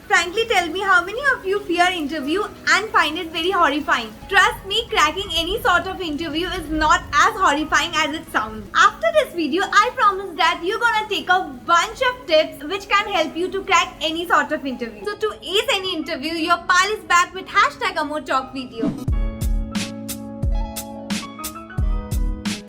Frankly, tell me how many of you fear interview and find it very horrifying. Trust me, cracking any sort of interview is not as horrifying as it sounds. After this video, I promise that you're gonna take a bunch of tips which can help you to crack any sort of interview. So to ace any interview, your pal is back with #AmoTalk video.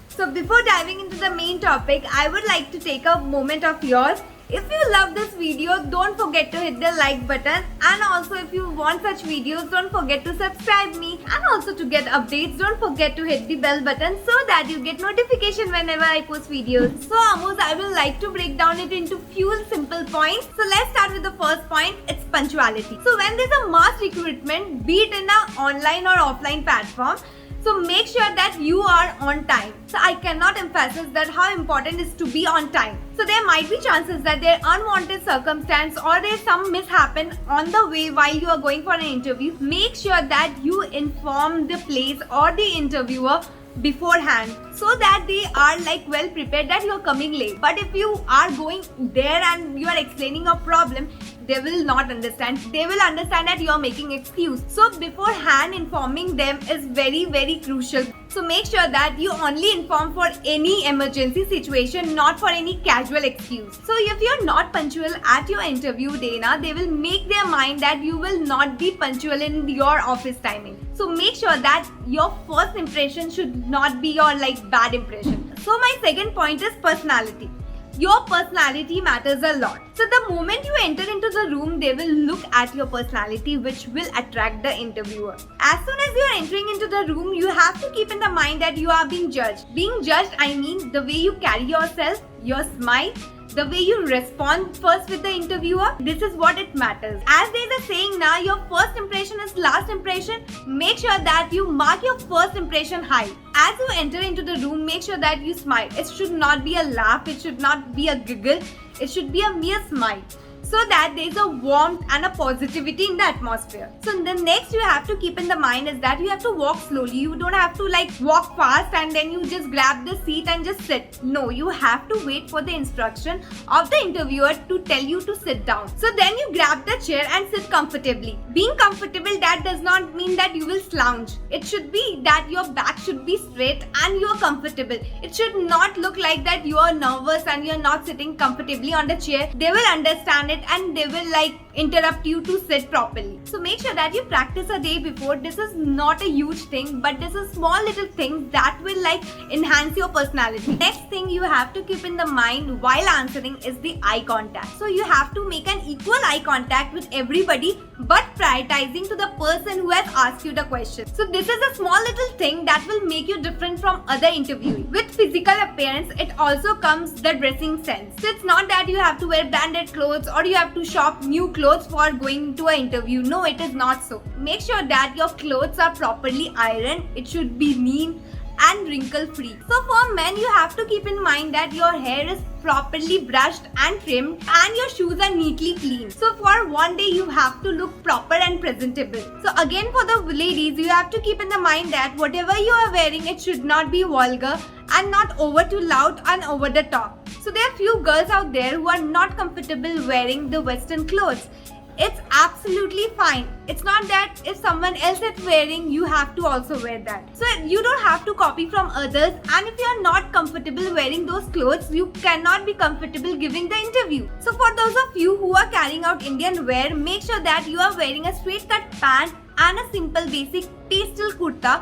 So before diving into the main topic, I would like to take a moment of yours. If you love this video, don't forget to hit the like button, and also if you want such videos, don't forget to subscribe me, and also to get updates, don't forget to hit the bell button so that you get notification whenever I post videos. So Amos, I will like to break down it into few simple points. So let's start with the first point. It's punctuality. So when there's a mass recruitment, be it in an online or offline platform, so make sure that you are on time. So I cannot emphasize that how important it is to be on time. So there might be chances that there are unwanted circumstance or there's some mishappen on the way while you are going for an interview. Make sure that you inform the place or the interviewer beforehand so that they are like well prepared that you are coming late. But if you are going there and you are explaining a problem, they will not understand. They will understand that you are making excuse. So beforehand informing them is very, very crucial. So make sure that you only inform for any emergency situation, not for any casual excuse. So if you're not punctual at your interview day, they will make their mind that you will not be punctual in your office timing. So make sure that your first impression should not be your like bad impression. So my second point is personality. Your personality matters a lot. So the moment you enter into the room, they will look at your personality, which will attract the interviewer. As soon as you are entering into the room, you have to keep in the mind that you are being judged. Being judged, I mean the way you carry yourself, your smile, the way you respond first with the interviewer. This is what it matters. As there's a saying now, your first impression is last impression. Make sure that you mark your first impression high. As you enter into the room, make sure that you smile. It should not be a laugh, it should not be a giggle, it should be a mere smile, so that there is a warmth and a positivity in the atmosphere. So the next you have to keep in the mind is that you have to walk slowly. You don't have to like walk fast and then you just grab the seat and just sit. No, you have to wait for the instruction of the interviewer to tell you to sit down. So then you grab the chair and sit comfortably. Being comfortable, that does not mean that you will slouch. It should be that your back should be straight and you are comfortable. It should not look like that you are nervous and you are not sitting comfortably on the chair. They will understand it and they will like interrupt you to sit properly. So make sure that you practice a day before. This is not a huge thing, but this is small little things that will like enhance your personality. Next thing you have to keep in the mind while answering is the eye contact. So you have to make an equal eye contact with everybody, but prioritizing to the person who has asked you the question. So this is a small little thing that will make you different from other interviewees. With physical appearance, it also comes the dressing sense. So it's not that you have to wear branded clothes or you have to shop new clothes for going to an interview. No, it is not so. Make sure that your clothes are properly ironed. It should be neat and wrinkle free. So for men, you have to keep in mind that your hair is properly brushed and trimmed and your shoes are neatly clean. So for one day, you have to look proper and presentable. So again, for the ladies, you have to keep in the mind that whatever you are wearing, it should not be vulgar and not over too loud and over the top. So there are few girls out there who are not comfortable wearing the western clothes. It's absolutely fine. It's not that if someone else is wearing, you have to also wear that. So you don't have to copy from others, and if you are not comfortable wearing those clothes, you cannot be comfortable giving the interview. So for those of you who are carrying out Indian wear, make sure that you are wearing a straight cut pant and a simple basic pastel kurta.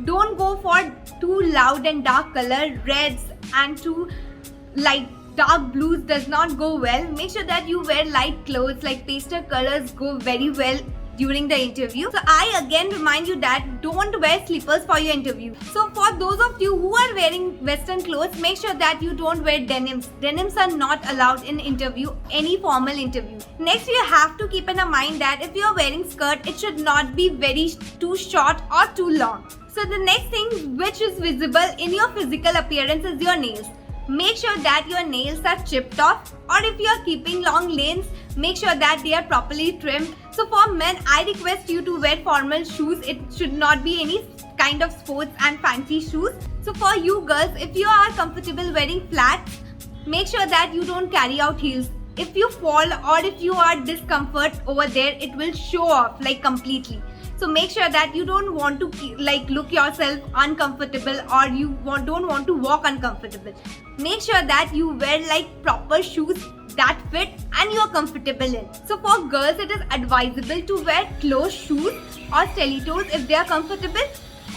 Don't go for too loud and dark color. Reds and too light dark blues does not go well. Make sure that you wear light clothes, like pastel colors go very well during the interview. So I again remind you that don't wear slippers for your interview. So for those of you who are wearing western clothes, make sure that you don't wear denims. Denims are not allowed in interview, any formal interview. Next, you have to keep in mind that if you are wearing skirt, it should not be very too short or too long. So the next thing which is visible in your physical appearance is your nails. Make sure that your nails are chipped off, or if you are keeping long nails, make sure that they are properly trimmed. So for men, I request you to wear formal shoes. It should not be any kind of sports and fancy shoes. So for you girls, if you are comfortable wearing flats, make sure that you don't carry out heels. if you fall or if you are discomfort over there, it will show off like completely. So make sure that you don't want to like look yourself uncomfortable, or you don't want to walk uncomfortable. Make sure that you wear like proper shoes that fit and you are comfortable in. So for girls, it is advisable to wear closed shoes or stilettos if they are comfortable,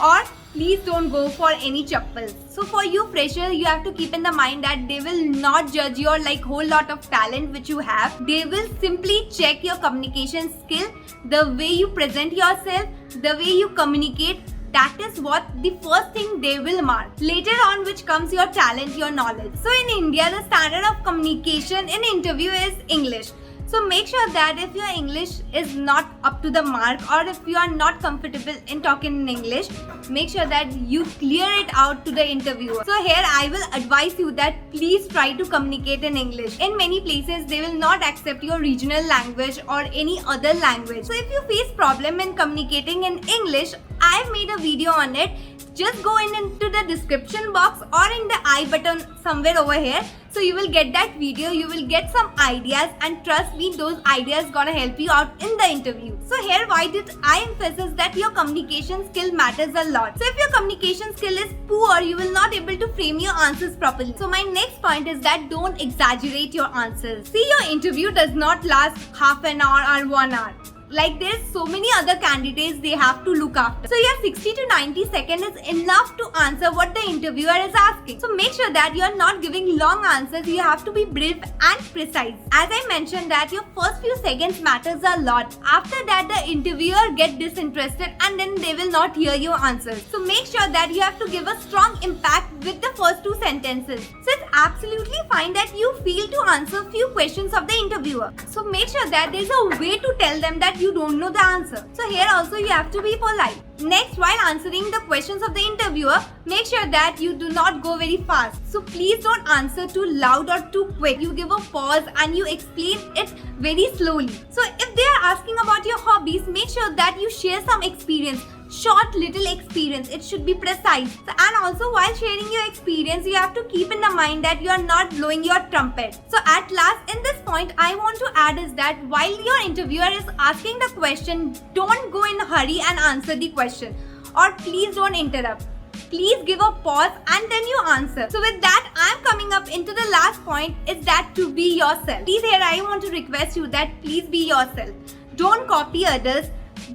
or please don't go for any chappals. So for you fresher, you have to keep in the mind that they will not judge your like whole lot of talent which you have. They will simply check your communication skill, the way you present yourself, the way you communicate. That is what the first thing they will mark. Later on, which comes your talent, your knowledge. So in India, the standard of communication in interview is English. So make sure that if your English is not up to the mark, or if you are not comfortable in talking in English, make sure that you clear it out to the interviewer. So here I will advise you that please try to communicate in English. In many places, they will not accept your regional language or any other language. So if you face problem in communicating in English, I have made a video on it. Just go into the description box or in the I button somewhere over here. So you will get that video, you will get some ideas, and trust me, those ideas gonna help you out in the interview. So here, why did I emphasize that your communication skill matters a lot. So if your communication skill is poor, you will not able to frame your answers properly. So my next point is that don't exaggerate your answers. See, your interview does not last half an hour or 1 hour. Like there's so many other candidates they have to look after. So your 60 to 90 seconds is enough to answer what the interviewer is asking. So make sure that you're not giving long answers. You have to be brief and precise. As I mentioned that your first few seconds matters a lot. After that, the interviewer get disinterested and then they will not hear your answers. So make sure that you have to give a strong impact with the first 2 sentences. So it's absolutely fine that you fail to answer few questions of the interviewer. So make sure that there's a way to tell them that you don't know the answer. So here also you have to be polite. Next, while answering the questions of the interviewer, make sure that you do not go very fast. So please don't answer too loud or too quick. You give a pause and you explain it very slowly. So if they are asking about your hobbies, make sure that you share some experience. Short little experience, it should be precise. So, and also while sharing your experience, you have to keep in the mind that you are not blowing your trumpet. So at last, in this point, I want to add is that while your interviewer is asking the question, don't go in a hurry and answer the question, or please don't interrupt. Please give a pause and then you answer. So with that, I'm coming up into the last point, is that to be yourself. Please here I want to request you that please be yourself. Don't copy others.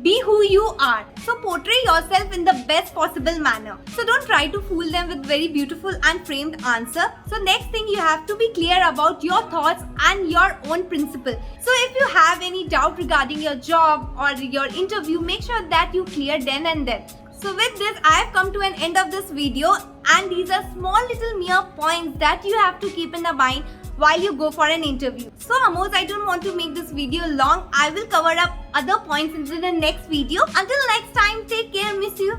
Be who you are. So portray yourself in the best possible manner. So don't try to fool them with very beautiful and framed answer. So next thing, you have to be clear about your thoughts and your own principle. So if you have any doubt regarding your job or your interview, make sure that you clear then and there. So with this, I have come to an end of this video, and these are small little mere points that you have to keep in the mind while you go for an interview. So Amos, I don't want to make this video long. I will cover up other points into the next video. Until next time, take care, miss you.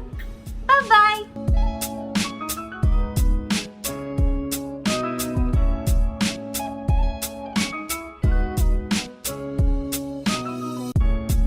Bye bye.